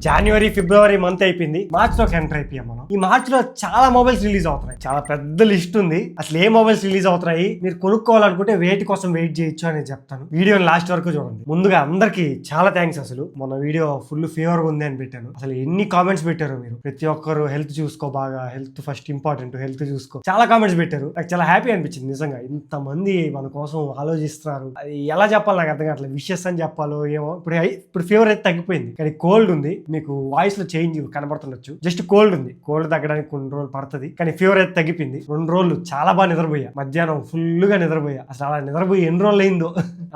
జనవరి ఫిబ్రవరి month అయిపోయింది, March లోకి enter అయిపోయాం మనం. ఈ మార్చ్ లో చాలా మొబైల్స్ రిలీజ్ అవుతున్నాయి, చాలా పెద్ద లిస్ట్ ఉంది. అసలు ఏ మొబైల్స్ రిలీజ్ అవుతున్నాయి, మీరు కొనుక్కోవాలనుకుంటే వేటి కోసం వెయిట్ చేయొచ్చు అని చెప్తాను. వీడియో లాస్ట్ వరకు చూడండి. ముందుగా అందరికి చాలా థ్యాంక్స్. అసలు మొన్న వీడియో ఫుల్ ఫేవర్ ఉంది అని పెట్టాను. అసలు ఎన్ని కామెంట్స్ పెట్టారు మీరు. ప్రతి ఒక్కరు హెల్త్ చూసుకో, బాగా హెల్త్ ఫస్ట్ ఇంపార్టెంట్, హెల్త్ చూసుకో, చాలా కామెంట్స్ పెట్టారు. నాకు చాలా హ్యాపీ అనిపించింది నిజంగా. ఇంతమంది మన కోసం ఆలోచిస్తున్నారు. అది ఎలా చెప్పాలి నాకు అర్థం కావట్లేదు. విషెస్ అని చెప్పాలో ఏమో. ఇప్పుడు ఫీవర్ అయితే తగ్గిపోయింది, కానీ కోల్డ్ ఉంది. మీకు వాయిస్ లో చేంజ్ కనబడుతుండొచ్చు. జస్ట్ కోల్డ్ ఉంది. కోల్డ్ తగ్గడానికి కొన్ని రోజులు పడుతుంది, కానీ ఫీవర్ అయితే తగ్గిపోయింది. 2 రోజులు చాలా బాగా నిద్రపోయా. మధ్యాహ్నం ఫుల్ గా నిద్రపోయా. అసలు అలా నిద్రపోయి ఎన్ని రోజులు అయిందో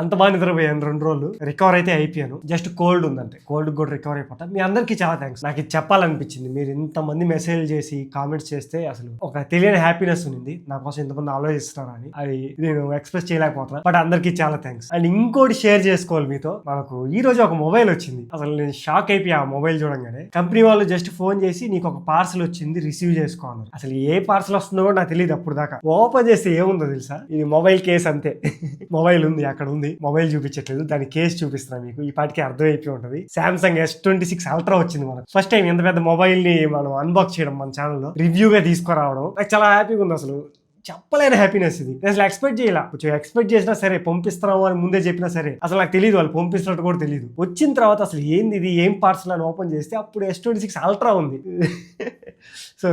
అంత బాగా నిద్రపోయాను. 2 రోజులు రికవర్ అయితే అయిపోయాను. జస్ట్ కోల్డ్ ఉందంటే, కోల్డ్ కూడా రికవర్ అయిపోతా. మీ అందరికీ చాలా థ్యాంక్స్. నాకు ఇది చెప్పాలనిపించింది. మీరు ఇంతమంది మెసేజ్ చేసి కామెంట్స్ చేస్తే అసలు ఒక తెలియని హ్యాపీనెస్ ఉంది. నా కోసం ఇంతమంది ఆలోచిస్తున్నారని అది నేను ఎక్స్ప్రెస్ చేయలేకపోతున్నా. బట్ అందరికీ చాలా థ్యాంక్స్. అండ్ ఇంకోటి షేర్ చేసుకోవాలి మీతో. మనకు ఈ రోజు ఒక మొబైల్ వచ్చింది. అసలు నేను షాక్ అయిపోయా ఆ మొబైల్ చూడంగానే. కంపెనీ వాళ్ళు జస్ట్ ఫోన్ చేసి నీకు ఒక పార్సల్ వచ్చింది, రిసీవ్ చేసుకో అన్నారు. అసలు ఏ పార్సల్ వస్తుందో కూడా నాకు తెలియదు అప్పుడు దాకా. ఓపెన్ చేస్తే ఏముందో తెలుసా, ఇది మొబైల్ కేస్ అంతే. మొబైల్ ఉంది, అక్కడ ఉంది. మొబైల్ చూపించట్లేదు, దాని కేసు చూపిస్తున్నా మీకు. ఈ పాటికి అర్థమైపోయి ఉంటుంది. సామ్సంగ్ S26 అల్ట్రా వచ్చింది మనకు. ఫస్ట్ టైం ఇంత పెద్ద మొబైల్ ని మనం అన్బాక్స్ చేయడం మన ఛానల్లో, రివ్యూగా తీసుకురావడం నాకు చాలా హ్యాపీగా ఉంది. అసలు చెప్పలేని హ్యాపీనెస్ ఇది. నేను అసలు ఎక్స్పెక్ట్ చేయాల. కొంచెం ఎక్స్పెక్ట్ చేసినా సరే, పంపిస్తున్నాము అని ముందే చెప్పినా సరే, అసలు నాకు తెలియదు వాళ్ళు పంపిస్తున్నట్టు కూడా తెలియదు. వచ్చిన తర్వాత అసలు ఏంది ఇది, ఏం పార్సల్ అని ఓపెన్ చేస్తే అప్పుడు S26 అల్ట్రా ఉంది. సో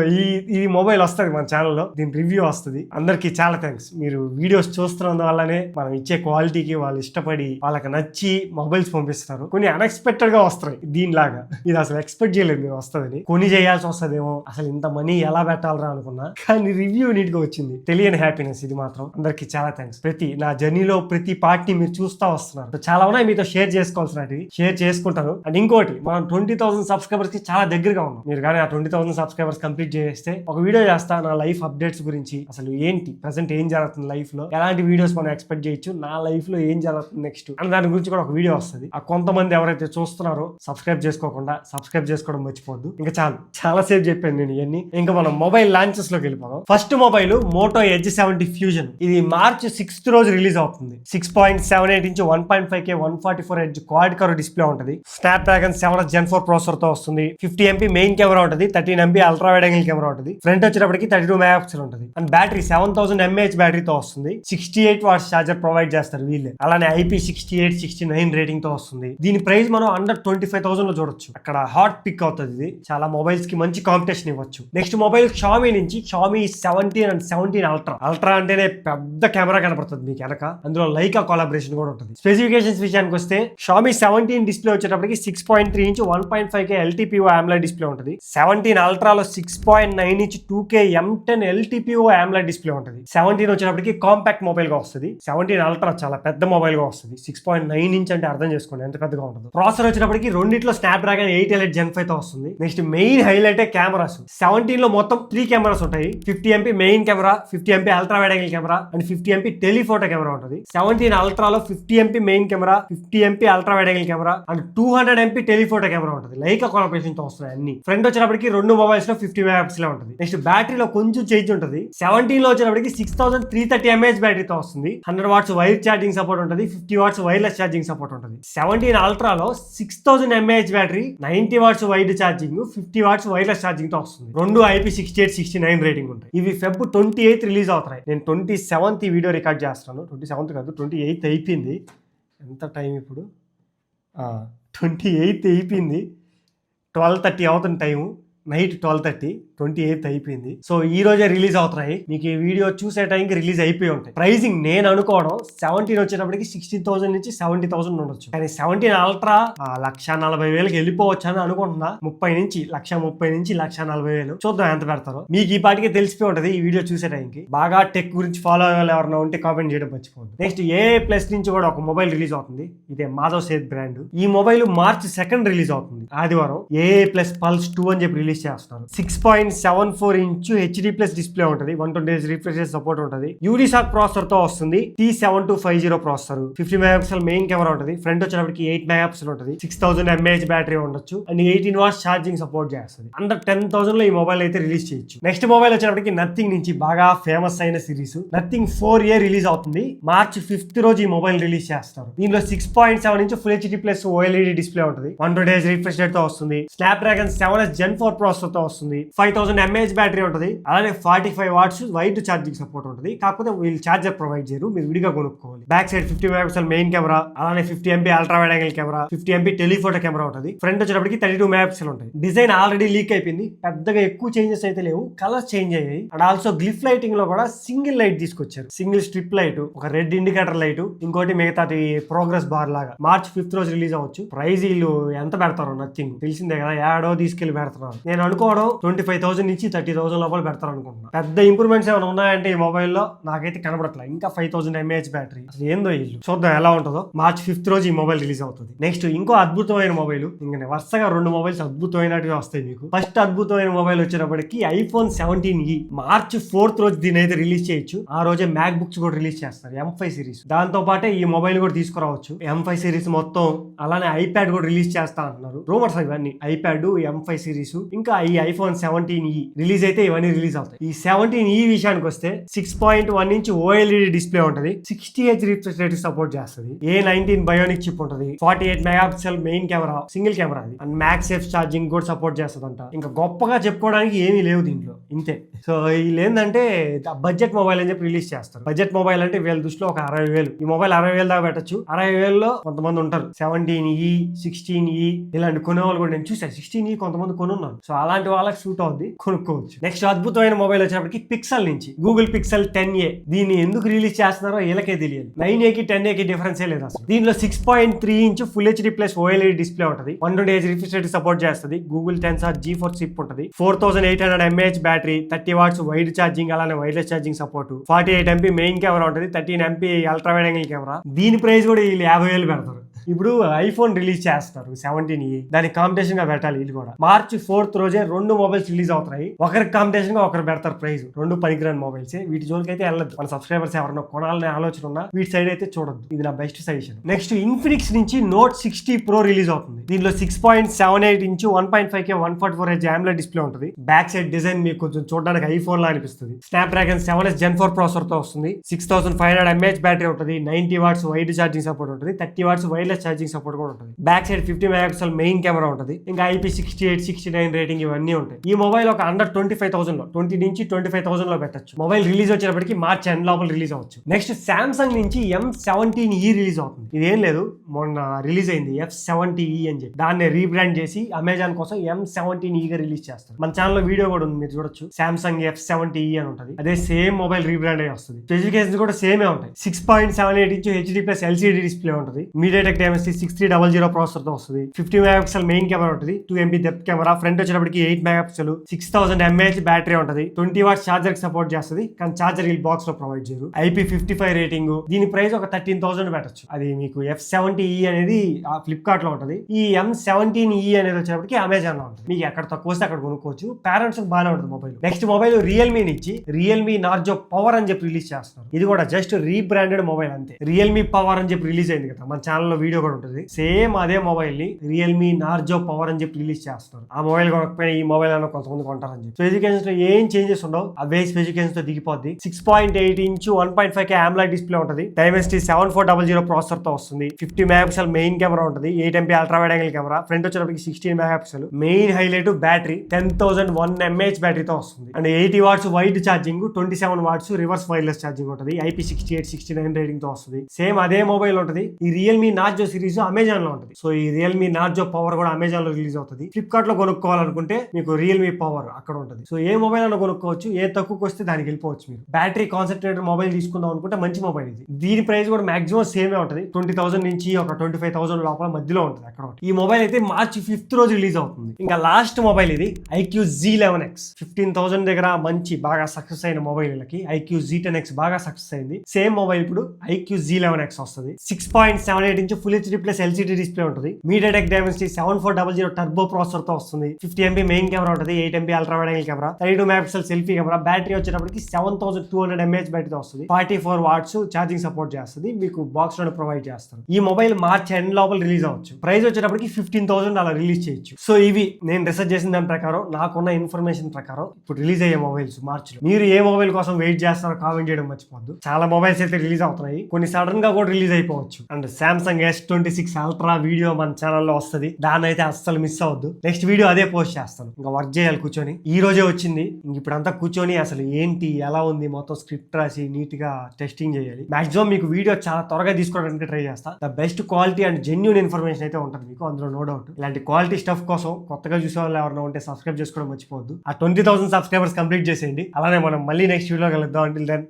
ఈ మొబైల్ వస్తుంది మన ఛానల్లో, దీని రివ్యూ వస్తుంది. అందరికీ చాలా థ్యాంక్స్. మీరు వీడియోస్ చూస్తున్నందు వల్లనే మనం ఇచ్చే క్వాలిటీకి వాళ్ళు ఇష్టపడి వాళ్ళకి నచ్చి మొబైల్స్ పంపిస్తున్నారు. కొన్ని అన్ఎక్స్పెక్టెడ్ గా వస్తాయి దీనిలాగా. ఇది అసలు ఎక్స్పెక్ట్ చేయలేదు మీరు వస్తుందని. కొని చేయాల్సి వస్తుందేమో, అసలు ఇంత మనీ ఎలా పెట్టాలరా అనుకున్నా, కానీ రివ్యూ నీట్ గా వచ్చింది. తెలియని హ్యాపీనెస్ ఇది మాత్రం. అందరికీ చాలా థ్యాంక్స్. నా జర్నీలో ప్రతి పార్ట్ని మీరు చూస్తా వస్తున్నారు. చాలా ఉన్నాయి మీతో షేర్ చేసుకోవాల్సినవి, షేర్ చేసుకుంటాను. అండ్ ఇంకోటి, మనం 20,000 సబ్స్క్రైబర్స్ కి చాలా దగ్గరగా ఉన్నాం. మీరు కానీ ఆ 20,000 సబ్స్క్రైబర్స్ కంప్లీట్ చేస్తే ఒక వీడియో చేస్తా నా లైఫ్ అప్డేట్స్ గురించి. అసలు ఏంటి ప్రెసెంట్ ఏం జరుగుతుంది లైఫ్ లో, ఎలాంటి వీడియోస్ మనం ఎక్స్పెక్ట్ చేయొచ్చు, నా లైఫ్ లో ఏం జరుగుతుంది నెక్స్ట్ అని దాని గురించి కూడా ఒక వీడియో వస్తుంది. ఆ కొంతమంది ఎవరైతే చూస్తున్నారో సబ్స్క్రైబ్ చేసుకోకుండా, సబ్స్క్రైబ్ చేసుకోవడం మర్చిపోద్దు. ఇంకా చాలా సేపు చెప్పాను నేను ఇవన్నీ. ఇంకా మనం మొబైల్ లాంచెస్ లోకి వెళ్ళిపోదాం. First mobile Moto Edge 70 fusion. ఇది మార్చ్ 6th రోజు రిలీజ్ అవుతుంది. 6.78 inch 1.5K 144 hertz quad curve display ఉంటుంది. స్నాప్డ్రాగన్ 7 Gen 4 ప్రాసెసర్ తో వస్తుంది. 50 MP మెయిన్ కెమెరా ఉంటుంది, 13 MP ultra wide angle camera ఉంటుంది. ఫ్రంట్ వచ్చేటప్పటికి 32 మెగాపిక్సెల్ ఉంటుంది. అండ్ బ్యాటరీ 7000 mAh బ్యాటరీతో వస్తుంది. 68 వాట్స్ ఛార్జర్ ప్రొవైడ్ చేస్తారు వీళ్ళే. అలానే IP68 69 రేటింగ్ తో వస్తుంది. దీని ప్రైస్ మనం అండర్ 25,000 లో చూడొచ్చు. అక్కడ హాట్ పిక్ అవుతుంది. ఇది చాలా మొబైల్స్ కి మంచి కాంపిటీషన్ ఇవ్వచ్చు. నెక్స్ట్ మొబైల్ Xiaomi నుంచి Xiaomi 17 అండ్ 17 అల్ట్రా అంటేనే పెద్ద కెమెరా కనపడుతుంది మీకు వెనక. అందులో లైకా కొలాబరేషన్ కూడా ఉంటుంది. స్పెసిఫికేషన్స్ విషయానికి వస్తే Xiaomi 17 డిస్ప్లే వచ్చేటప్పటికి 6.3 inch 1.5K LTPO AMOLED display ఉంటుంది. 17 అల్ట్రాలో 6.9 inch 2K M10 LTPO AMOLED display ఉంటుంది. 17 వచ్చేటప్పటికి కాంపాక్ట్ మొబైల్ గా వస్తుంది. 17 అల్ట్రా చాలా పెద్ద మొబైల్ గా వస్తుంది. 6.9 ఇంచ్ అంటే అర్థం చేసుకోండి ఎంత పెద్దగా ఉంటుంది. ప్రాసెసర్ వచ్చేటప్పటికి రెండిట్లో స్నాప్డ్రాగన్ 8 Elite Gen 5 తో వస్తుంది. Next main highlight cameras. 17 లో మొత్తం 3 కెమెరాస్ ఉంటాయి. 50 MP main camera, 50 MP ultra wide angle camera and 50 MP telephoto camera ఉంటుంది. 17 అల్ట్రాలో 50 MP main camera, 50 MP ultra wide angle camera and 200 MP telephoto camera ఉంటుంది. Lyca collaboration తో వస్తున్నాయి అన్ని. Front వచ్చేటప్పటికి 2 mobiles లో 50 మెగాపిక్సెల్ ఉంటుంది. నెక్స్ట్ బ్యాటరీలో కొంచెం చేంజ్ ఉంటుంది. 17 లో వచ్చేటప్పటికి 6330 mAh బ్యాటరీతో వస్తుంది. 100 వాట్స్ వైర్ ఛార్జింగ్ సపోర్ట్ ఉంటుంది. 50 వాట్స్ వైర్లెస్ ఛార్జింగ్ సపోర్ట్ ఉంటుంది. 17 అల్ట్రాలో 6000 mAh battery, 90 watts wired charging, 50 watts wireless charging తో వస్తుంది. రెండు IP68 69 రేటింగ్ ఉంటాయి. ఇవి Feb 28 రిలీజ్ అవుతాయి. నేను 27th ఈ వీడియో రికార్డ్ చేస్తున్నాను. 27th కాదు, 28th అయిపోయింది. ఎంత టైం ఇప్పుడు? 28th అయిపోయింది. 12:30 అవుతుంది టైము. నైట్ 12:30, 28th అయిపోయింది. సో ఈ రోజే రిలీజ్ అవుతున్నాయి. మీకు ఈ వీడియో చూసే టైంకి రిలీజ్ అయిపోయి ఉంటాయి. ప్రైసింగ్ నేను అనుకోవడం 17 వచ్చేటప్పటికి 60,000 నుంచి 70,000 ఉండొచ్చు. కానీ 17 అల్ట్రా 1,40,000 వెళ్ళిపోవచ్చు అని అనుకుంటున్నా. 30 నుంచి 1,40,000 చూద్దాం ఎంత పెడతారో. మీకు ఈ పాటికి తెలిసిపోయి ఉంటది ఈ వీడియో చూసే టైంకి. బాగా టెక్ గురించి ఫాలో అయ్యే ఎవరైనా ఉంటే కామెంట్ చేయడం మర్చిపోద్దు. నెక్స్ట్ AA+ నుంచి కూడా ఒక మొబైల్ రిలీజ్ అవుతుంది. ఇదే మాధవ్ సేత్ బ్రాండ్. ఈ మొబైల్ మార్చ్ 2nd రిలీజ్ అవుతుంది ఆదివారం. AA+ Pulse 2 అని చెప్పి రిలీజ్ చేస్తారు. 6.7 6.74 హెచ్డి ప్లస్ డిస్ప్లే ఉంటుంది, 120 రిఫ్రెష్ సపోర్ట్ ఉంటుంది. యూనిసాక్ ప్రాసెసర్ తో వస్తుంది. T7250 processor, 50 megapixel main camera ఉంటుంది. ఫ్రంట్ వచ్చేటప్పటికి 8 మెగాపిక్సెల్ ఉంటుంది. 6000 mAh బ్యాటరీ ఉండొచ్చు అండ్ 18 వాట్స్ ఛార్జింగ్ సపోర్ట్ చేస్తుంది. అండర్ 10,000 లో ఈ మొబైల్ అయితే రిలీజ్ చేయొచ్చు. నెక్స్ట్ మొబైల్ వచ్చేటప్పటికి నథింగ్ నుంచి బాగా ఫేమస్ అయిన సిరీస్ నథింగ్ 4A రిలీజ్ అవుతుంది. March 5th రోజు ఈ మొబైల్ రిలీజ్ చేస్తారు. దీనిలో 6.7 inch full HD plus OLED display ఉంటుంది. 120 రిఫ్రెష్ రేట్ తో వస్తుంది. స్నాప్డ్రాగన్ 7S Gen 4 ప్రాసెసర్ తో వస్తుంది. 5000 mAh బ్యాటరీ ఉంటుంది. అలానే 45 వాట్స్ వైడ్ ఛార్జింగ్ సపోర్ట్ ఉంటుంది. కాకపోతే వీళ్ళు ఛార్జర్ ప్రొవైడ్ చేయరు, మీరు విడిగా కొనుక్కోవాలి. Back side 50 megapixel main camera, అలానే 50 MP ultra wide angle camera, 50 MP telephoto camera ఉంటుంది. ఫ్రంట్ వచ్చేటప్పటికి 32 మెగాపిక్సెల్ ఉంటాయి. డిజైన్ ఆల్రెడీ లీక్ అయిపోయింది, పెద్దగా ఎక్కువ చేంజెస్ అయితే లేవు. కలర్స్ చేంజ్ అయ్యాయి అండ్ ఆల్సో గ్లిఫ్ లైటింగ్ లో కూడా సింగిల్ లైట్ తీసుకొచ్చారు. సింగిల్ స్ట్రిప్ లైట్, ఒక రెడ్ ఇండికేటర్ లైట్, ఇంకోటి మిగతాటి ప్రోగ్రెస్ బార్ లాగా. March 5th రోజు రిలీజ్ అవ్వచ్చు. ప్రైజ్ వీళ్ళు ఎంత పెడతారో నథింగ్ తెలిసిందే కదా, ఏడో తీసుకెళ్లి పెడతారు. నేను అనుకోవడం 25,000 నుంచి 30,000 లోపల పెడతారు అనుకుంటున్నాను. పెద్ద ఇంప్రూవ్మెంట్స్ ఏమైనా ఉన్నాయంటే ఈ మొబైల్లో నాకైతే కనబడట్లేదు. ఇంకా 5000 mAh బ్యాటరీ, అసలు ఏందో ఇల్లు. చూద్దాం ఎలా ఉంటుందో. March 5th రోజు ఈ మొబైల్ రిలీజ్ అవుతుంది. నెక్స్ట్ ఇంకో అద్భుతమైన మొబైల్, ఇంకా వరుసగా 2 మొబైల్స్ అద్భుతమైనట్టుగా వస్తాయి మీకు. ఫస్ట్ అద్భుతమైన మొబైల్ వచ్చేటప్పటికి iPhone 17e. March 4th రోజు దీని అయితే రిలీజ్ చేయొచ్చు. ఆ రోజే మ్యాక్ బుక్స్ కూడా రిలీజ్ చేస్తారు, M5 సిరీస్. దాంతో పాటే ఈ మొబైల్ కూడా తీసుకురావచ్చు. M5 సిరీస్ మొత్తం, అలానే ఐప్యాడ్ కూడా రిలీజ్ చేస్తా అంటున్నారు. రూమర్స్ ఇవన్నీ, ఐప్యాడ్, M5 సిరీస్, ఇంకా ఈ iPhone 17e రిలీజ్ అయితే ఇవన్నీ రిలీజ్ అవుతాయి. ఈ 17e విషయానికి వస్తే 6.1 ఇంచ్ OLED డిస్ప్లే ఉంటుంది. 60Hz రిఫ్రెష్ రేట్ సపోర్ట్ చేస్తుంది. A19 బయోనిక్ చిప్ ఉంటుంది. 48 megapixel main camera, single camera అది. అండ్ మ్యాక్సేఫ్ ఛార్జింగ్ కూడా సపోర్ట్ చేస్తుందంట. ఇంకా గొప్పగా చెప్పుకోవడానికి ఏమీ లేవు దీంట్లో, ఇంతే. సో వీళ్ళు ఏంటంటే బడ్జెట్ మొబైల్ అని చెప్పి రిలీజ్ చేస్తారు. బడ్జెట్ మొబైల్ అంటే వీళ్ళ దృష్టిలో ఒక 60,000. ఈ మొబైల్ 60,000 దాకా పెట్టచ్చు. 60,000లో కొంతమంది ఉంటారు 17e, 16e ఇలాంటి కొనేవాళ్ళు కూడా నేను చూసాను. 16e కొంతమంది కొనున్నారు. సో అలాంటి వాళ్ళకి సూట్ అవుద్ది, కొనుక్కోవచ్చు. నెక్స్ట్ అద్భుతమైన మొబైల్ వచ్చేటప్పటికి పిక్సెల్ నుంచి గూగుల్ పిక్సెల్ 10a. దీన్ని ఎందుకు రిలీజ్ చేస్తున్నారో వీళ్ళకే తెలియదు. 9aకి 10aకి డిఫరెన్సే లేదు అసలు. దీనిలో 6.3 inch full HD plus OLED display ఉంటుంది. 120Hz రిఫ్రెష్ రేట్ సపోర్ట్ చేస్తుంది. గూగుల్ Tensor G4 చిప్ ఉంటుంది. 4800 mAh battery, 30 watts wired charging, అలానే wireless charging support. 48 MP main camera ఉంటుంది. 13 MP ultra wide angle camera. దీని ప్రైస్ కూడా వీళ్ళు 50,000 పెడతారు. ఇప్పుడు ఐఫోన్ రిలీజ్ చేస్తారు 17e, దానికి కాంపిటీషన్ గా పెట్టాలి వీళ్ళు కూడా. March 4th రోజే 2 మొబైల్స్ రిలీజ్ అవుతాయి. ఒకరికి కాంపిటీషన్ గా ఒకరు పెడతారు ప్రైస్. 2 పనికిరాని మొబైల్స్, వీటి జోలికి అయితే వెళ్ళదు. మన సబ్స్క్రైబర్స్ ఎవరైనా కొనాలనే ఆలోచన ఉన్నా వీటి సైడ్ అయితే చూడొద్దు. ఇది నా బెస్ట్ సజెషన్. నెక్స్ట్ ఇన్ఫినిక్స్ నుంచి Note 60 Pro రిలీజ్ అవుతుంది. దీనిలో 6.78 inch 1.5K 144Hz AMOLED display ఉంటుంది. బ్యాక్ సైడ్ డిజైన్ మీకు కొంచెం చూడడానికి ఐఫోన్ లా అనిపిస్తుంది. స్నాప్డ్రాగన్ 7S Gen 4 ప్రాసెసర్ తో వస్తుంది. 6500 mAh బ్యాటరీ ఉంటుంది. 90 వాట్స్ వైడ్ ఛార్జింగ్ సపోర్ట్ ఉంటుంది. 30 వాట్స్ వైర్లెస్ ఛార్జింగ్ సపోర్ట్ కూడా ఉంటుంది. Back side 50 megapixel main camera ఉంటుంది. ఇంకా IP68, 69 రేటింగ్ ఇవన్నీ ఉంటాయి. ఈ మొబైల్ ఒక అండర్ 25,000 లో, 20 నుంచి 25,000 లో పెట్టచ్చు. మొబైల్ రిలీజ్ వచ్చేటప్పటికి March 10 లోపల రిలీజ్ అవ్వచ్చు. నెక్స్ట్ సామ్సంగ్ నుంచి M17e రిలీజ్ అవుతుంది. ఇదేం లేదు, మొన్న రిలీజ్ అయింది F70e అని చెప్పి. దాన్ని రీబ్రాండ్ చేసి అమెజాన్ కోసం M17e గా రిలీజ్ చేస్తారు. మన ఛానల్లో వీడియో కూడా ఉంది, మీరు చూడొచ్చు. సామ్సంగ్ F70e అని ఉంటుంది. అదే సేమ్ మొబైల్ రీబ్రాండ్ అయ్యి వస్తుంది. స్పెసిఫికేషన్స్ కూడా సేమే ఉంటాయి. 6.78 inch HD plus LCD display ఉంటుంది. MediaTek Dimensity 6300 ప్రాసెసర్ తో వస్తుంది. 50 మెగాపిక్సెల్ మెయిన్ కెమెరా ఉంటుంది. 2 MP డెప్త్ కెమెరా. ఫ్రంట్ వచ్చేటప్పటికి 8 మెగాపిక్సెల్, 6000 mAh బ్యాటరీ ఉంటుంది. 20 వాట్స్ ఛార్జర్ కి సపోర్ట్ చేస్తుంది. కానీ ఛార్జర్ వీళ్ళు బాక్స్ లో ప్రొవైడ్ చేయరు. IP55 rating. దీని ప్రైస్ ఒక 13,000 పెట్టచ్చు. అది మీకు F70e అనేది ఫ్లిప్కార్ట్ లో ఉంటుంది. ఈ M17e అనేది వచ్చేటప్పటికి అమెజాన్ లో ఉంటుంది. మీకు ఎక్కడ తక్కువ వస్తే అక్కడ కొనుక్కోవచ్చు. పేరెంట్స్ బాగానే ఉంటుంది మొబైల్. నెక్స్ట్ మొబైల్ రియల్మీ నుంచి రియల్మీ నార్జో పవర్ అని చెప్పి రిలీజ్ చేస్తున్నారు. ఇది కూడా జస్ట్ రీబ్రాండెడ్ మొబైల్ అంతే. రియల్మీ పవర్ అని చెప్పి రిలీజ్ అయింది కదా, మన ఛానల్లో వీడియో కూడా ఉంటుంది. సేమ్ అదే మొబైల్ ని రియల్మీ నార్జో పవర్ అని చెప్పి రిలీజ్ చేస్తారు. ఆ మొబైల్ కొనకపోయినా ఈ మొబైల్ అన్న కొంతమంది కొంటారని చెప్పి. స్పెసిఫికేషన్స్ లో ఏం చేంజెస్ ఉండవు, అవే స్పెసిఫికేషన్స్ తో దిగిపోద్ది. 6.8 ఇంచ్ 1.5K AMOLED డిస్ప్లే ఉంటుంది. Dimensity 7400 ప్రాసెసర్ తో వస్తుంది. 50 మెగాపిక్సెల్ మెయిన్ కెమెరా ఉంటుంది. 8 MP ultra wide angle camera. Front వచ్చేటప్పటికి 16 megapixel. Main highlight battery 10,001 mAh బ్యాటరీతో వస్తుంది. And 80 watts wired charging, 27 watts reverse wireless charging ఉంటుంది. IP68, 69 రేటింగ్ తో వస్తుంది. సేమ్ అదే మొబైల్ ఉంటుంది. ఈ రియల్మీ నార్జో సిరీస్ అమెజాన్ లో ఉంటుంది. సో ఈ రియల్మీ నార్జో పవర్ కూడా అమెజాన్ లో రిలీజ్ అవుతుంది. ఫ్లిప్కార్ట్ లో కొనుక్కోవాలనుకుంటే మీకు రియల్మీ పవర్ అక్కడ ఉంటుంది. సో ఏ మొబైల్ అన్న కొనుక్కోవచ్చు. ఏ తక్కువకి వస్తే దానికి వెళ్ళిపోవచ్చు. మీరు బ్యాటరీ కాన్సన్ట్రేటెడ్ మొబైల్ తీసుకుందాం అనుకుంటే మంచి మొబైల్ ఇది. దీని ప్రైస్ కూడా మాక్సిమం సేమే ఉంటుంది. 20,000 నుంచి ఒక 25,000 లోపల మధ్యలో ఉంటుంది అక్కడ. ఈ మొబైల్ అయితే March 5th రోజు రిలీజ్ అవుతుంది. ఇంకా లాస్ట్ మొబైల్ ఇది iQOO Z11X. 15,000 దగ్గర మంచి బాగా సక్సెస్ అయిన మొబైల్ వీళ్ళకి. iQOO Z10X బాగా సక్సెస్ అయింది. సేమ్ మొబైల్ ఇప్పుడు iQOO Z11X వస్తుంది. 6.78 inch full full HD plus LCD display ఉంటుంది. మీడియాటెక్ డైమెన్సిటీ 7400 టర్బో ప్రాసెసర్ తో వస్తుంది. 50 MP మెయిన్ కెమెరా ఉంటుంది, 8 MP ultra wide angle camera, 32 megapixel selfie camera. Battery వచ్చేటప్పటికి 7200 mAh బ్యాటరీతో వస్తుంది. 44 వాట్స్ ఛార్జింగ్ సపోర్ట్ చేస్తుంది. మీకు బాక్స్ లోనే ప్రొవైడ్ చేస్తారు. ఈ మొబైల్ మార్చ్ ఎండ్ లోపల రిలీజ్ అవ్వచ్చు. ప్రైస్ వచ్చేటప్పటికి 15,000 అలా రిలీజ్ చేయొచ్చు. సో ఇవి నేను రీసెర్చ్ చేసిన దాని ప్రకారం, నాకున్న ఇన్ఫర్మేషన్ ప్రకారం ఇప్పుడు రిలీజ్ అయ్యే మొబైల్స్ మార్చ్ లో. మీరు ఏ మొబైల్ కోసం వెయిట్ చేస్తారో కామెంట్ చేయడం మర్చిపోద్దు. చాలా మొబైల్స్ అయితే రిలీజ్ అవుతున్నాయి, కొన్ని సడన్ గా కూడా రిలీజ్ అయిపోవచ్చు. And Samsung S26 ultra video మన ఛానల్లో వస్తుంది, దాన్ని అయితే అస్సలు మిస్ అవ్వద్దు. నెక్స్ట్ వీడియో అదే పోస్ట్ చేస్తాను. ఇంకా వర్క్ చేయాలి కూర్చొని. ఈ రోజే వచ్చింది, ఇంక ఇప్పుడంతా కూర్చొని అసలు ఏంటి ఎలా ఉంది మొత్తం స్క్రిప్ట్ రాసి నీట్ గా టెస్టింగ్ చేయాలి. మాక్సిమం మీకు వీడియో చాలా త్వరగా తీసుకోవడానికి ట్రై చేస్తా. The best quality and genuine information అయితే ఉంటుంది మీకు, అందులో నో డౌట్. ఇలాంటి క్వాలిటీ స్టఫ్ కోసం కొత్తగా చూసే వాళ్ళు ఎవరైనా ఉంటే సబ్స్క్రైబ్ చేసుకోవడం మర్చిపోవద్దు. ఆ 20,000 సబ్స్క్రైబర్స్ కంప్లీట్ చేసేయండి. అలానే మనం మళ్ళీ నెక్స్ట్ వీడియో కలుద్దాం. Until then